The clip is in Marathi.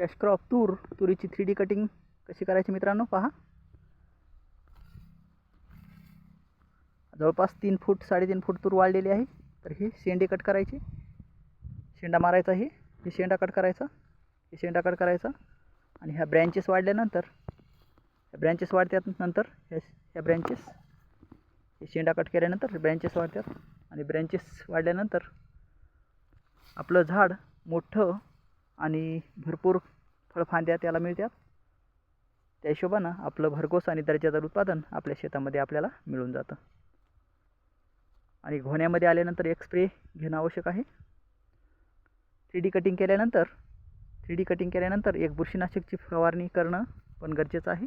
कॅश क्रॉप तुरीची 3D कटिंग कशी करायची मित्रांनो पहा. जवळपास 3 फूट 3.5 फूट तूर वाढलेली आहे. तर ही शेंडे कट करायची, शेंडा मारायचा. हे शेंडा कट करायचा, हे शेंडा कट करायचा. आणि ह्या ब्रँचेस वाढल्यानंतर ब्रँचेस वाढतात. नंतर ह्या ब्रँचेस हे शेंडा कट केल्यानंतर ब्रँचेस वाढतात. आणि ब्रँचेस वाढल्यानंतर आपलं झाड मोठं आणि भरपूर फळफांद्या त्याला मिळतात. त्या हिशोबानं आपलं भरघोस आणि दर्जेदार उत्पादन आपल्या शेतामध्ये आपल्याला मिळून जातं. आणि घोण्यामध्ये आल्यानंतर एक स्प्रे घेणं आवश्यक आहे. 3D कटिंग केल्यानंतर एक बुरशीनाशकची फवारणी करणं पण गरजेचं आहे.